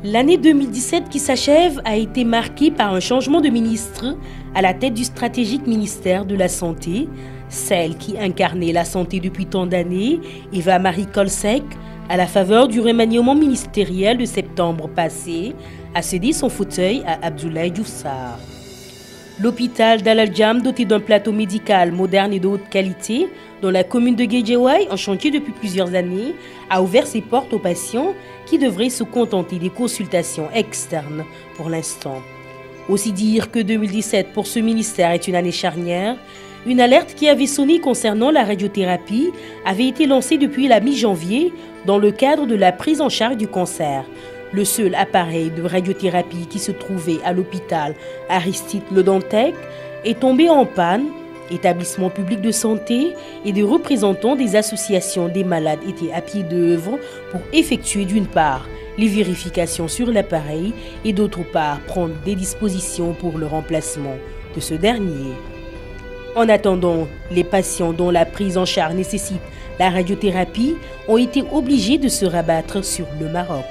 L'année 2017 qui s'achève a été marquée par un changement de ministre à la tête du stratégique ministère de la Santé. Celle qui incarnait la santé depuis tant d'années, Eva-Marie Kolsek, à la faveur du remaniement ministériel de septembre passé, a cédé son fauteuil à Abdoulaye Diouf Sarr. L'hôpital d'Al Aljam, doté d'un plateau médical moderne et de haute qualité, dans la commune de Guédiawaye, en chantier depuis plusieurs années, a ouvert ses portes aux patients qui devraient se contenter des consultations externes pour l'instant. Aussi dire que 2017 pour ce ministère est une année charnière. Une alerte qui avait sonné concernant la radiothérapie avait été lancée depuis la mi-janvier dans le cadre de la prise en charge du cancer. Le seul appareil de radiothérapie qui se trouvait à l'hôpital Aristide Le Dantec est tombé en panne. Établissements publics de santé et des représentants des associations des malades étaient à pied d'œuvre pour effectuer d'une part les vérifications sur l'appareil et d'autre part prendre des dispositions pour le remplacement de ce dernier. En attendant, les patients dont la prise en charge nécessite la radiothérapie ont été obligés de se rabattre sur le Maroc.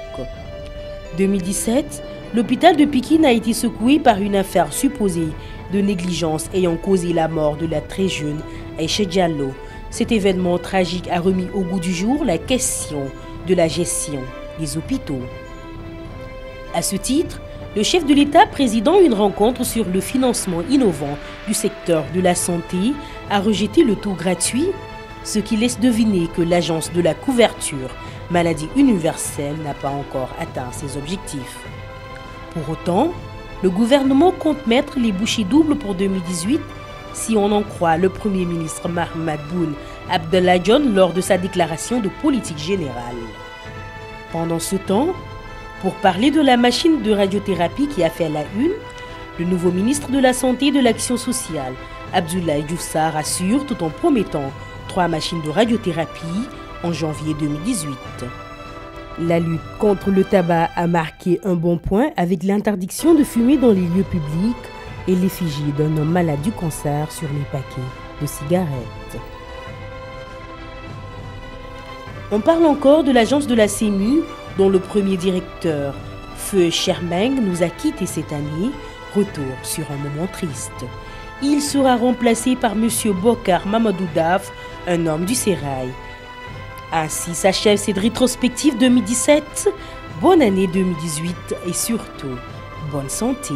2017, l'hôpital de Pikine a été secoué par une affaire supposée de négligence ayant causé la mort de la très jeune Aïcha Diallo. Cet événement tragique a remis au goût du jour la question de la gestion des hôpitaux. À ce titre, le chef de l'État, présidant une rencontre sur le financement innovant du secteur de la santé, a rejeté le taux gratuit, ce qui laisse deviner que l'agence de la couverture maladie universelle n'a pas encore atteint ses objectifs. Pour autant, le gouvernement compte mettre les bouchées doubles pour 2018, si on en croit le Premier ministre Mahammed Boun Abdallah Dionne lors de sa déclaration de politique générale. Pendant ce temps, pour parler de la machine de radiothérapie qui a fait la une, le nouveau ministre de la Santé et de l'Action sociale, Abdoulaye Diouf Sarr, assure tout en promettant 3 machines de radiothérapie en janvier 2018. La lutte contre le tabac a marqué un bon point avec l'interdiction de fumer dans les lieux publics et l'effigie d'un homme malade du cancer sur les paquets de cigarettes. On parle encore de l'agence de la CEMU, dont le premier directeur, Feu Chermeng, nous a quittés cette année. Retour sur un moment triste. Il sera remplacé par M. Bokar Mamadou Daf, un homme du Sérail. Ainsi s'achève cette rétrospective 2017. Bonne année 2018 et surtout, bonne santé.